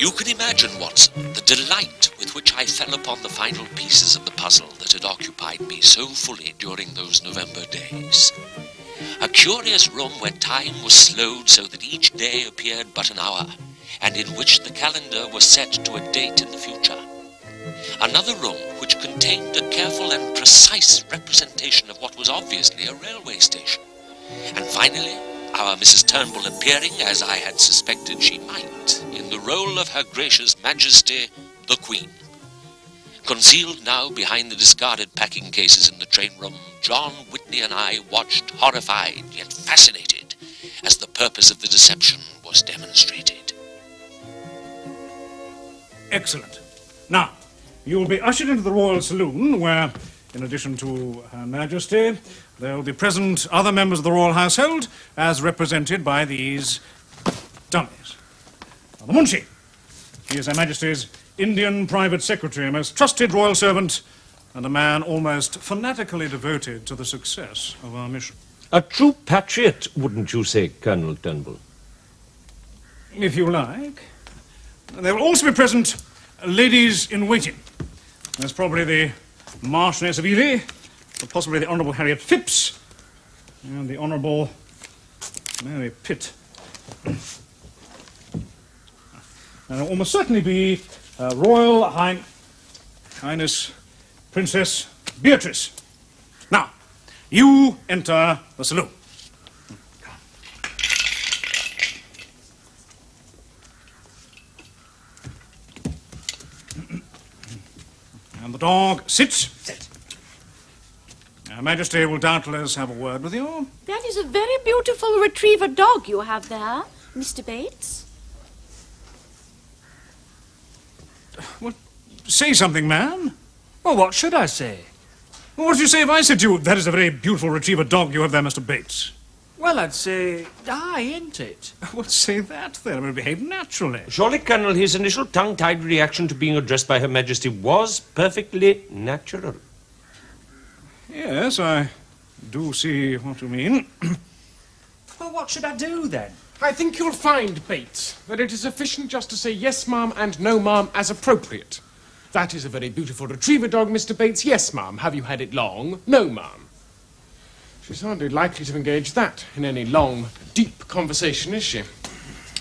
You can imagine, Watson, the delight with which I fell upon the final pieces of the puzzle that had occupied me so fully during those November days. A curious room where time was slowed so that each day appeared but an hour, and in which the calendar was set to a date in the future. Another room which contained a careful and precise representation of what was obviously a railway station. And finally, our Mrs. Turnbull appearing, as I had suspected she might, in the role of Her Gracious Majesty, the Queen. Concealed now behind the discarded packing cases in the train room, John, Whitney and I watched horrified yet fascinated as the purpose of the deception was demonstrated. Excellent. Now, you will be ushered into the Royal Saloon where, in addition to Her Majesty, there will be present other members of the royal household as represented by these dummies. Now, the Munshi. He is Her Majesty's Indian private secretary, a most trusted royal servant, and a man almost fanatically devoted to the success of our mission. A true patriot, wouldn't you say, Colonel Turnbull? If you like. There will also be present ladies in waiting. There's probably the Marchioness of Ely, possibly the Honourable Harriet Phipps, and the Honourable Mary Pitt. And there will almost certainly be Royal Highness Princess Beatrice. Now, you enter the saloon. And the dog sits. Sit. Her Majesty will doubtless have a word with you. That is a very beautiful retriever dog you have there, Mr. Bates. Well, say something, man. Well, what should I say? Well, what would you say if I said to you, that is a very beautiful retriever dog you have there, Mr. Bates? Well, I'd say, ain't it? Well, say that then. It will behave naturally. Surely, Colonel, his initial tongue-tied reaction to being addressed by Her Majesty was perfectly natural. Yes, I do see what you mean. Well, what should I do then? I think you'll find, Bates, that it is sufficient just to say yes, ma'am, and no, ma'am, as appropriate. That is a very beautiful retriever dog, Mr. Bates. Yes, ma'am. Have you had it long? No, ma'am. She's hardly likely to engage that in any long, deep conversation, is she?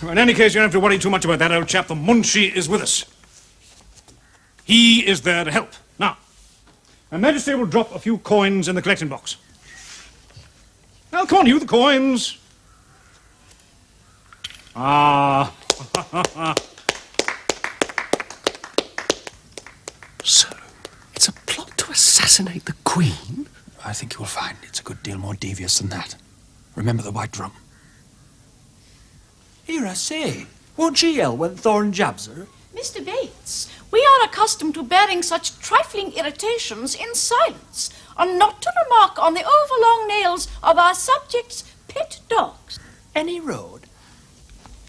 Well, in any case, you don't have to worry too much about that old chap. The Munshi is with us. He is there to help. Now, Her Majesty will drop a few coins in the collecting box. Now, come on, you, the coins. Ah. So, it's a plot to assassinate the Queen? I think you'll find it's a good deal more devious than that. Remember the white drum. Here I say, won't she yell when Thorne jabs her? Mr. Bates, we are accustomed to bearing such trifling irritations in silence, and not to remark on the overlong nails of our subjects' pet dogs. Any road?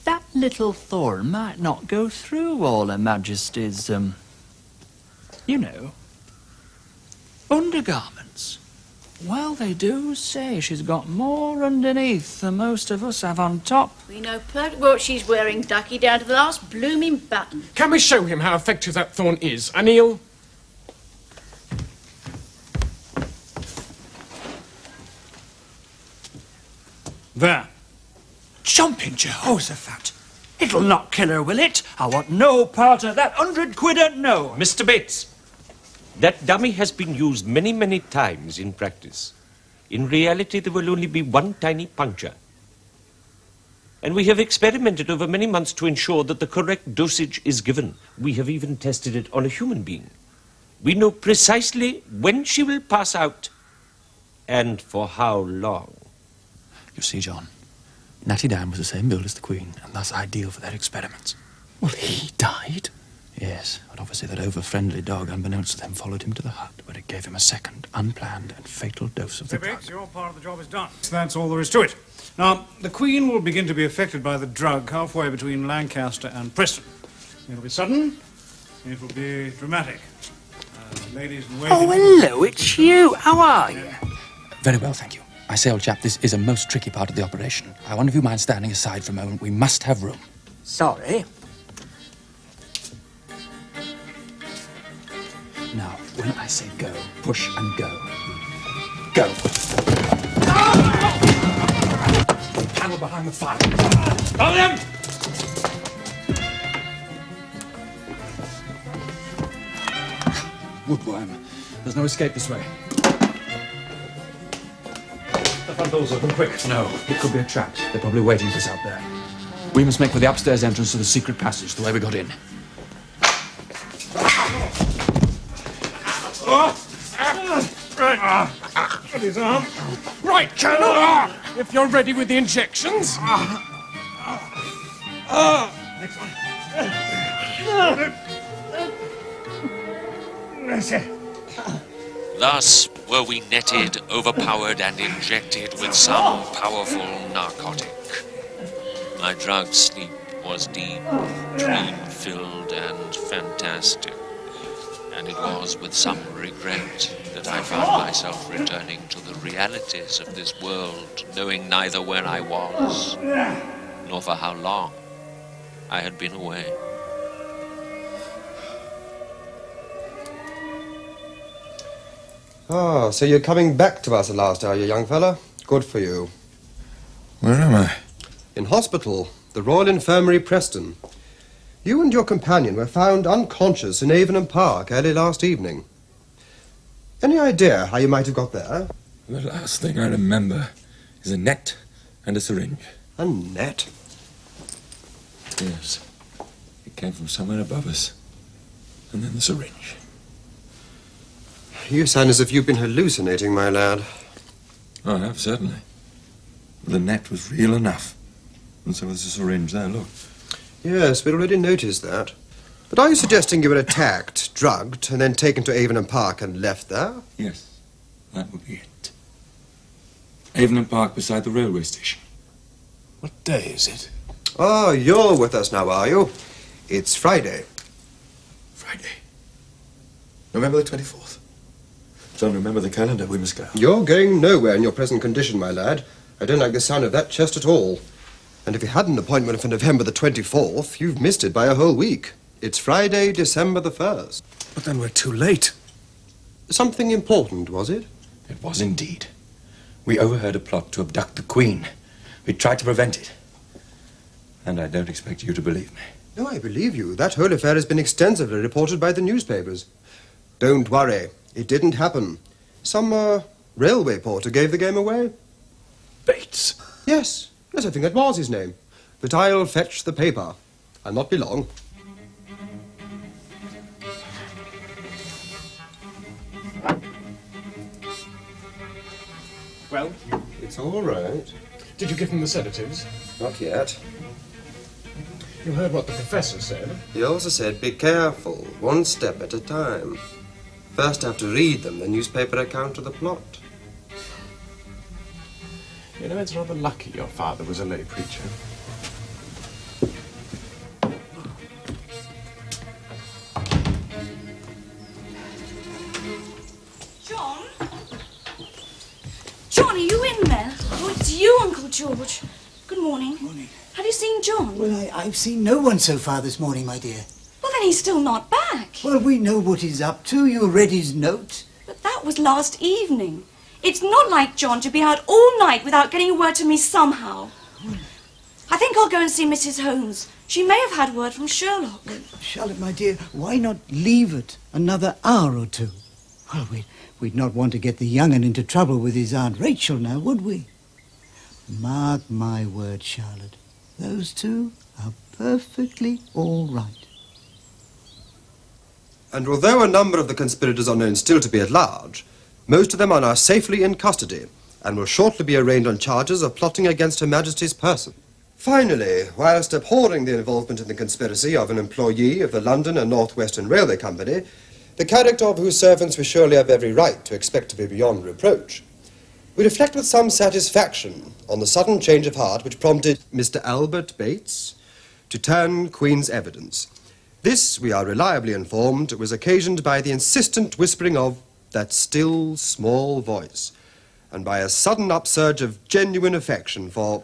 That little Thorne might not go through all Her Majesty's, you know, undergarments. Well, they do say she's got more underneath than most of us have on top. We know perfectly what she's wearing, Ducky, down to the last blooming button. Can we show him how effective that Thorne is? Anil? There. Jumping Jehoshaphat! It'll not kill her, will it? I want no part of that 100 quid at no. Mr. Bates, that dummy has been used many, many times in practice. In reality, there will only be one tiny puncture. And we have experimented over many months to ensure that the correct dosage is given. We have even tested it on a human being. We know precisely when she will pass out and for how long. You see, John, Natty Dan was the same build as the Queen, and thus ideal for their experiments. Well, he died? Yes, but obviously that over-friendly dog, unbeknownst to them, followed him to the hut, where it gave him a second, unplanned and fatal dose of the drug. Your part of the job is done. That's all there is to it. Now, the Queen will begin to be affected by the drug halfway between Lancaster and Preston. It'll be sudden, it will be dramatic. Ladies in waiting... Oh, hello, it's you. How are you? Very well, thank you. I say, old chap, this is a most tricky part of the operation. I wonder if you mind standing aside for a moment. We must have room. Sorry. I say go. Push and go. Go. The panel behind the fire. Hold him! Woodworm. There's no escape this way. The front door's open, quick. No, it could be a trap. They're probably waiting for us out there. We must make for the upstairs entrance to the secret passage, the way we got in. Right. Got his arm. Right, Colonel. If you're ready with the injections. Next one. Thus were we netted, overpowered, and injected with some powerful narcotic. My drugged sleep was deep, dream-filled, and fantastic. And it was with some regret that I found myself returning to the realities of this world, knowing neither where I was, nor for how long I had been away. Ah, so you're coming back to us at last, are you, young fella? Good for you. Where am I? In hospital, the Royal Infirmary, Preston. You and your companion were found unconscious in Avon Park early last evening. Any idea how you might have got there? The last thing I remember is a net and a syringe. A net? Yes. It came from somewhere above us. And then the syringe. You sound as if you've been hallucinating, my lad. I have, certainly. The net was real enough. And so was the syringe there, look. Yes, we already noticed that. But are you suggesting you were attacked, drugged, and then taken to Avon Park and left there? Yes, that would be it. Avon Park beside the railway station. What day is it? Ah, you're with us now, are you? It's Friday. Friday. November the 24th. John, remember the calendar, we must go. You're going nowhere in your present condition, my lad. I don't like the sound of that chest at all. And if you had an appointment for November the 24th, you've missed it by a whole week. It's Friday, December the 1st. But then we're too late. Something important, was it? It was indeed. We overheard a plot to abduct the Queen. We tried to prevent it. And I don't expect you to believe me. No, I believe you. That whole affair has been extensively reported by the newspapers. Don't worry. It didn't happen. Some, railway porter gave the game away. Bates? Yes. Yes, I think that was his name. But I'll fetch the paper. I'll not be long. Well, It's all right. did you give him the sedatives? Not yet. You heard what the professor said. He also said, be careful, one step at a time. First have to read them, the newspaper account of the plot. You know, it's rather lucky your father was a lay preacher. John? John, are you in there? Oh, it's you, Uncle George. Good morning. Morning. Have you seen John? Well, I've seen no one so far this morning, my dear. Well, then he's still not back. Well, we know what he's up to. You read his note. But that was last evening. It's not like John to be out all night without getting a word to me somehow. I think I'll go and see Mrs. Holmes. She may have had word from Sherlock. Well, Charlotte, my dear, why not leave it another hour or two? Well, we'd not want to get the young'un into trouble with his Aunt Rachel now, would we? Mark my word, Charlotte. Those two are perfectly all right. And although a number of the conspirators are known still to be at large, most of them are now safely in custody and will shortly be arraigned on charges of plotting against Her Majesty's person. Finally, whilst abhorring the involvement in the conspiracy of an employee of the London and North Western Railway Company, the character of whose servants we surely have every right to expect to be beyond reproach, we reflect with some satisfaction on the sudden change of heart which prompted Mr. Albert Bates to turn Queen's evidence. This, we are reliably informed, was occasioned by the insistent whispering of that still small voice, and by a sudden upsurge of genuine affection for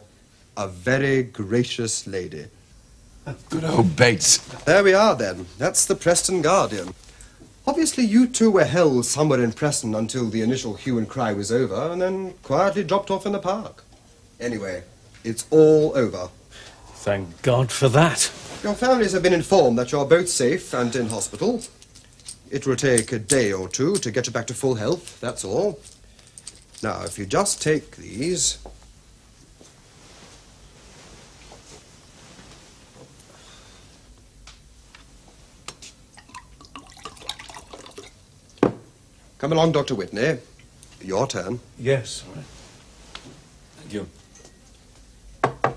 a very gracious lady. Good old Bates. There we are, then. That's the Preston Guardian. Obviously, you two were held somewhere in Preston until the initial hue and cry was over, and then quietly dropped off in the park. Anyway, it's all over. Thank God for that. Your families have been informed that you're both safe and in hospital. It will take a day or two to get you back to full health, that's all. Now, if you just take these... Come along, Dr. Whitney. Your turn. Yes. Thank you.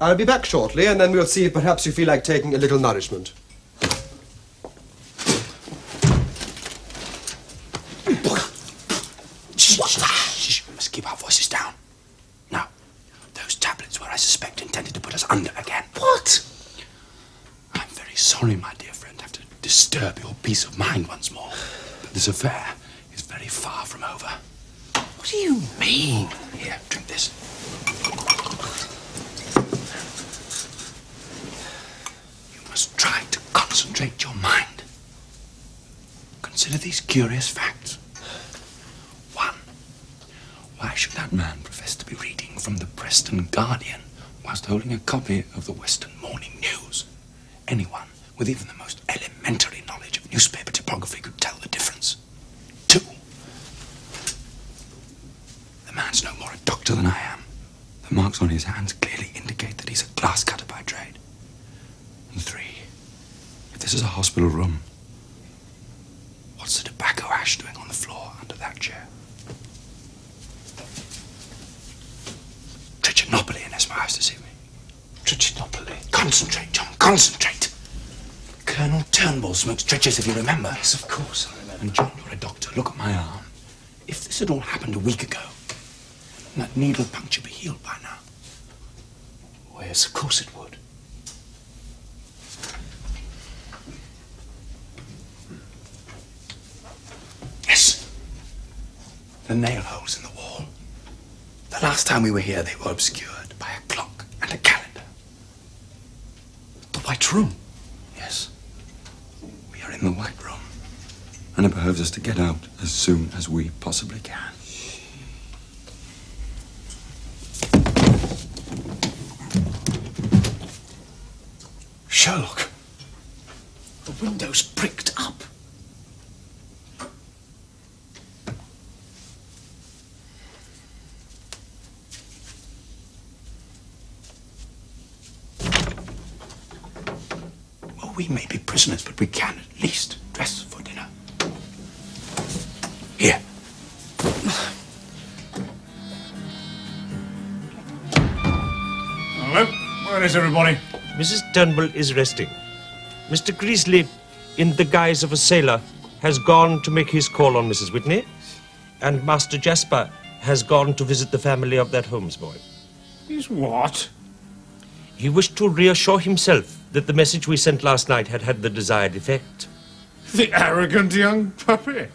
I'll be back shortly, and then we'll see if perhaps you feel like taking a little nourishment. Shh, we must keep our voices down. Now, those tablets were, I suspect, intended to put us under again. What? I'm very sorry, my dear friend, to have to disturb your peace of mind once more. But this affair is very far from over. What do you mean? Here, drink this. You must try to concentrate your mind. Consider these curious facts. 1. Why should that man profess to be reading from the Preston Guardian whilst holding a copy of the Western Morning News? Anyone with even the most elementary knowledge of newspaper typography could tell the difference. 2. The man's no more a doctor than I am. The marks on his hands clearly indicate that he's a glasscutter by trade. And 3. If this is a hospital room, what's the tobacco ash doing on the floor under that chair? Trichinopoly, unless my eyes deceive me. Trichinopoly. Concentrate, John, concentrate. Colonel Turnbull smokes trichis, if you remember. Yes, of course I remember. And John, you're a doctor. Look at my arm. If this had all happened a week ago, that needle puncture be healed by now. Well, yes, of course it would. Yes. The nail holes in the wall. The last time we were here, they were obscured by a clock and a calendar. The White Room? Yes. We are in the White Room. And it behoves us to get out as soon as we possibly can. Sherlock. The window's bricked up. Well, we may be prisoners, but we can at least dress for dinner. Here. Hello? Where is everybody? Mrs. Turnbull is resting. Mr. Greasley, in the guise of a sailor, has gone to make his call on Mrs. Whitney, and Master Jasper has gone to visit the family of that Holmes boy. He's what? He wished to reassure himself that the message we sent last night had had the desired effect. The arrogant young puppy.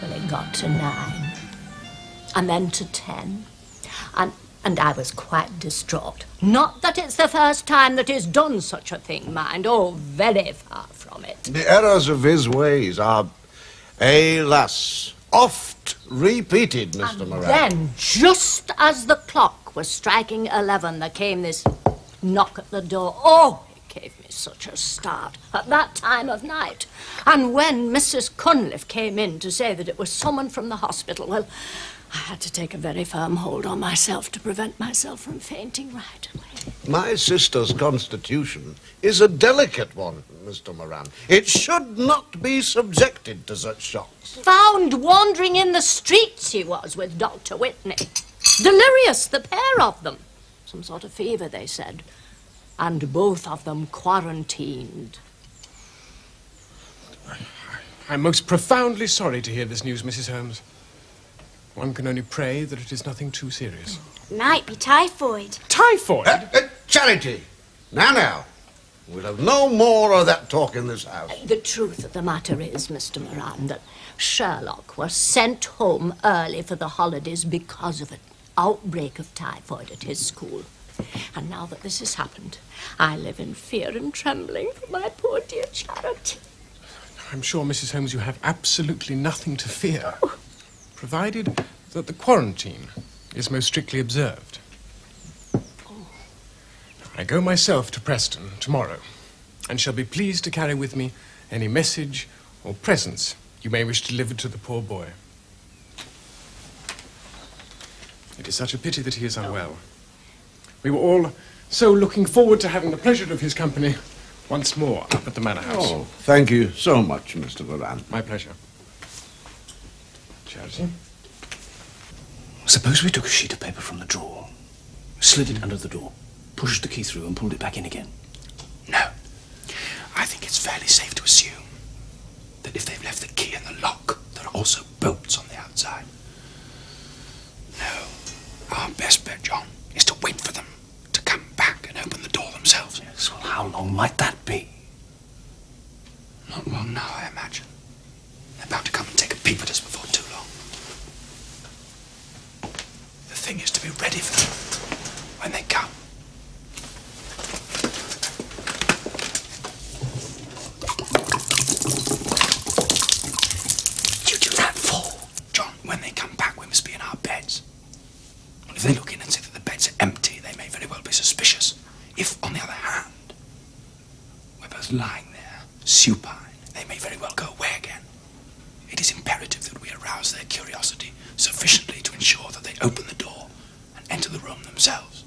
Well, it got to 9, and then to 10, and I was quite distraught. Not that it's the first time that he's done such a thing, mind. Oh, very far from it. The errors of his ways are, alas, oft repeated, Mr. Moran. Then, just as the clock was striking 11, there came this knock at the door. Oh, it gave me such a start at that time of night. And when Mrs. Cunliffe came in to say that it was someone from the hospital, well, I had to take a very firm hold on myself to prevent myself from fainting right away. My sister's constitution is a delicate one, Mr. Moran. It should not be subjected to such shocks. Found wandering in the streets he was with Dr. Whitney. Delirious, the pair of them. Some sort of fever, they said. And both of them quarantined. I'm most profoundly sorry to hear this news, Mrs. Holmes. One can only pray that it is nothing too serious. Might be typhoid. Typhoid? Charity! Now. We'll have no more of that talk in this house. The truth of the matter is, Mr. Moran, that Sherlock was sent home early for the holidays because of an outbreak of typhoid at his school. And now that this has happened, I live in fear and trembling for my poor dear Charity. I'm sure, Mrs. Holmes, you have absolutely nothing to fear, provided that the quarantine is most strictly observed. I go myself to Preston tomorrow, and shall be pleased to carry with me any message or presents you may wish delivered to the poor boy. It is such a pity that he is unwell. We were all so looking forward to having the pleasure of his company once more up at the Manor House. Oh, thank you so much, Mr. Moran. My pleasure. Charity? Suppose we took a sheet of paper from the drawer, slid it under the door, pushed the key through and pulled it back in again. No. I think it's fairly safe to assume that if they've left the key in the lock, there are also bolts on the outside. No. Our best bet, John, is to wait for them to come back and open the door themselves. Yes, well, how long might that be? Not long now, I imagine. They're bound to come and take a peep at us before too long. The thing is to be ready for them when they come. You do that fall. John, when they come back, we must be in our beds. If they look in and see that the beds are empty, they may very well be suspicious. If, on the other hand, we're both lying there, supine, they may very well go away again. It is imperative that we arouse their curiosity sufficiently to ensure that they open the door and enter the room themselves.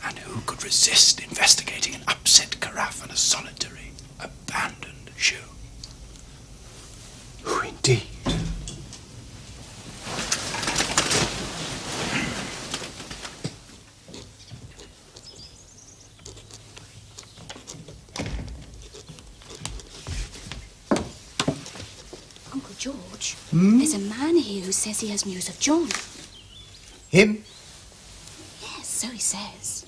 And who could resist investigating an upset carafe and a solitary, abandoned shoe? Who indeed? George, there's a man here who says he has news of John. Him? Yes, so he says.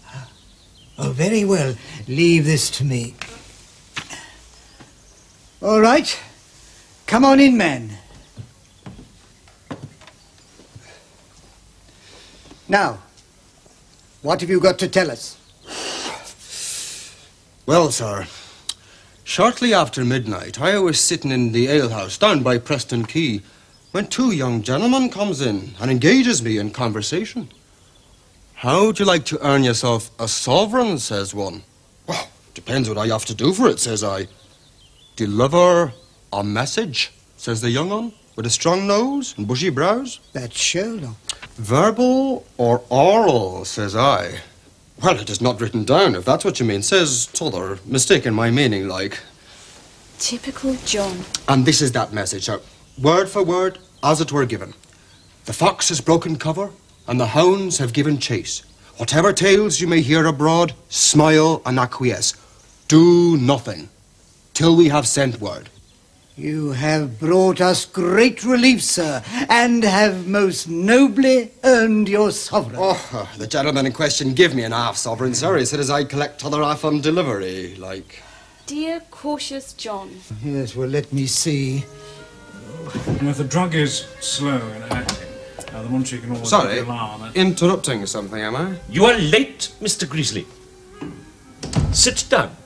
Oh, very well. Leave this to me. All right. Come on in, man. Now, what have you got to tell us? Well, sir, shortly after midnight, I was sitting in the alehouse down by Preston Quay when two young gentlemen comes in and engages me in conversation. How'd you like to earn yourself a sovereign, says one. Well, depends what I have to do for it, says I. Deliver a message, says the young one, with a strong nose and bushy brows. That's Sherlock. Verbal or oral, says I. Well, it is not written down, if that's what you mean, says t'other, mistaking my meaning, like. Typical John. And this is that message, sir. Word for word, as it were given. The fox has broken cover, and the hounds have given chase. Whatever tales you may hear abroad, smile and acquiesce. Do nothing, till we have sent word. You have brought us great relief, sir, and have most nobly earned your sovereign. Oh, the gentleman in question gave me an half-sovereign, sir. He said as I'd collect t'other half on delivery, like. Dear, cautious John. Yes, well, let me see. And if the drug is slow in acting, the munchie can always Sorry, give the alarm. interrupting something, am I? You are late, Mr. Greasley. Sit down.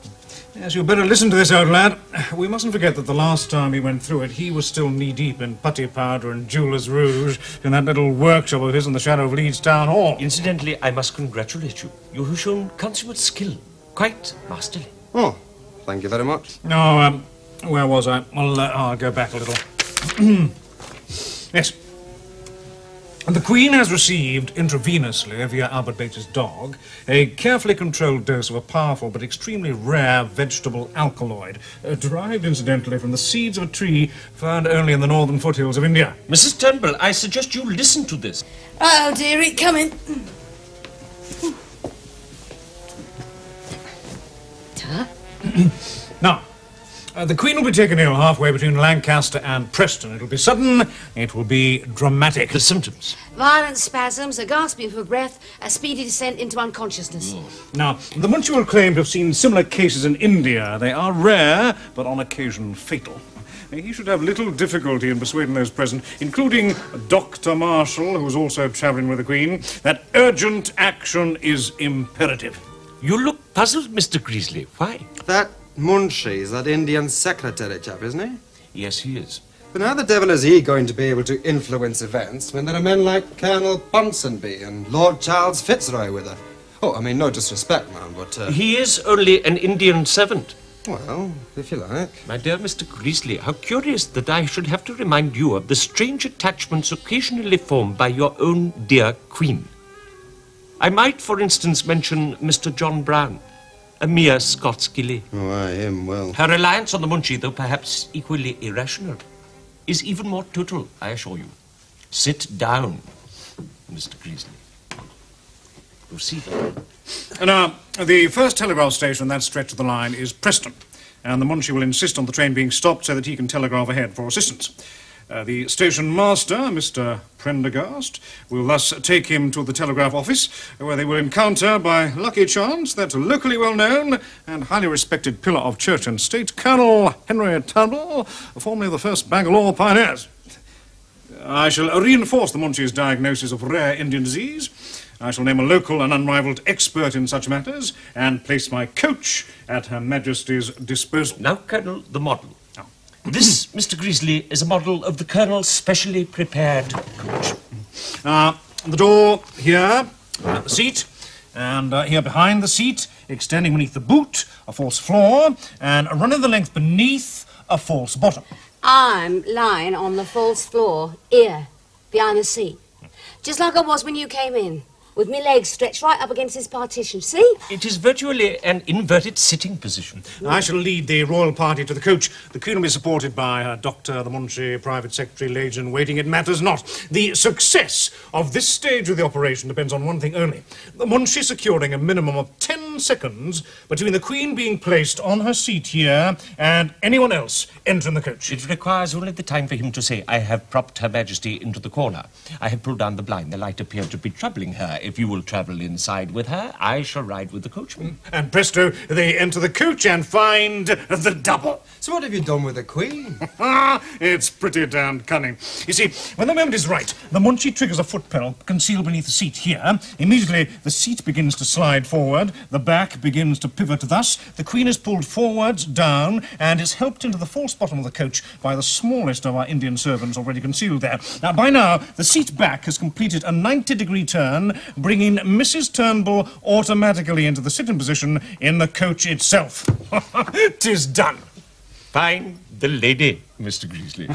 Yes, you'd better listen to this, old lad. We mustn't forget that the last time he went through it, he was still knee-deep in putty powder and jeweller's rouge in that little workshop of his in the shadow of Leeds Town Hall. Incidentally, I must congratulate you. You have shown consummate skill. Quite masterly. Oh, thank you very much. No, where was I? Well, I'll go back a little. Yes. The Queen has received intravenously via Albert Bates's dog a carefully controlled dose of a powerful but extremely rare vegetable alkaloid, derived incidentally from the seeds of a tree found only in the northern foothills of India. Mrs. Turnbull, I suggest you listen to this. Oh, dearie, come in. Now, the Queen will be taken ill halfway between Lancaster and Preston. It'll be sudden, it will be dramatic. The symptoms? Violent spasms, a gasping for breath, a speedy descent into unconsciousness. Now, the Munchie will claim to have seen similar cases in India. They are rare, but on occasion fatal. He should have little difficulty in persuading those present, including Dr. Marshall, who's also travelling with the Queen, that urgent action is imperative. You look puzzled, Mr. Greasley. Why? That Munchie's that Indian secretary chap, isn't he? Yes, he is. But how the devil is he going to be able to influence events when there are men like Colonel Ponsonby and Lord Charles Fitzroy with her? Oh, I mean, no disrespect, man, but... He is only an Indian servant. Well, if you like. My dear Mr. Greasley, how curious that I should have to remind you of the strange attachments occasionally formed by your own dear Queen. I might, for instance, mention Mr. John Brown, a mere Scots gillie. Oh, aye, him, well. Her reliance on the Munchie, though perhaps equally irrational, is even more total, I assure you. Sit down, Mr. Greasley. You'll see that. Now, the first telegraph station on that stretch of the line is Preston, and the Munchie will insist on the train being stopped so that he can telegraph ahead for assistance. The station master, Mr. Prendergast, will thus take him to the telegraph office, where they will encounter, by lucky chance, that locally well-known and highly respected pillar of church and state, Colonel Henry Turnbull, formerly of the first Bangalore Pioneers. I shall reinforce the Munchie's diagnosis of rare Indian disease. I shall name a local and unrivalled expert in such matters, and place my coach at Her Majesty's disposal. Now, Colonel, the model. This, Mr. Greasley, is a model of the Colonel's specially prepared coach. The door here, the seat, and here behind the seat, extending beneath the boot, a false floor, and running the length beneath, a false bottom. I'm lying on the false floor, here, behind the seat. Just like I was when you came in, with my legs stretched right up against this partition, see? It is virtually an inverted sitting position. I shall lead the royal party to the coach. The Queen will be supported by her doctor, the Munchie, private secretary, lady in waiting. It matters not. The success of this stage of the operation depends on one thing only. The Munchie securing a minimum of 10 seconds between the Queen being placed on her seat here and anyone else entering the coach. It requires only the time for him to say, I have propped Her Majesty into the corner. I have pulled down the blind. The light appears to be troubling her. If you will travel inside with her, I shall ride with the coachman. And presto, they enter the coach and find the double. So what have you done with the Queen? It's pretty damned cunning. You see, when the moment is right, the Munchie triggers a foot pedal concealed beneath the seat here. Immediately, the seat begins to slide forward. The back begins to pivot thus. The Queen is pulled forwards, down, and is helped into the false bottom of the coach by the smallest of our Indian servants already concealed there. Now, by now, the seat back has completed a 90-degree turn, bringing Mrs. Turnbull automatically into the sitting position in the coach itself. 'Tis done. Find the lady, Mr. Greasley.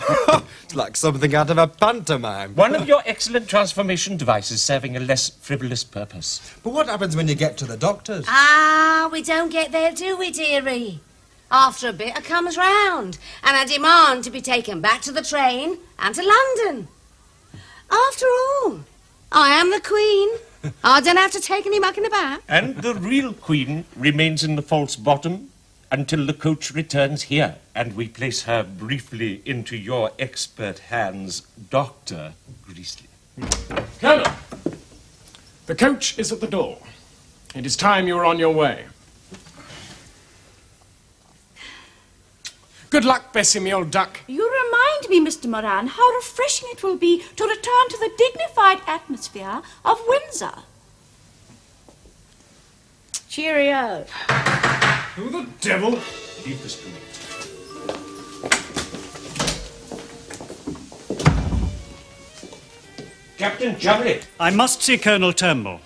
It's like something out of a pantomime. One of your excellent transformation devices serving a less frivolous purpose. But what happens when you get to the doctor's? Ah, we don't get there, do we, dearie? After a bit, I comes round, and I demand to be taken back to the train and to London. After all, I am the Queen. I don't have to take any muck in the back. And the real Queen remains in the false bottom until the coach returns here, and we place her briefly into your expert hands, Dr. Greasley. Colonel, the coach is at the door. It is time you were on your way. Good luck, Bessie, me old duck. You remind me, Mr. Moran, how refreshing it will be to return to the dignified atmosphere of Windsor. Cheerio. Who the devil? Leave this to me. Captain Jubbly. I must see Colonel Turnbull.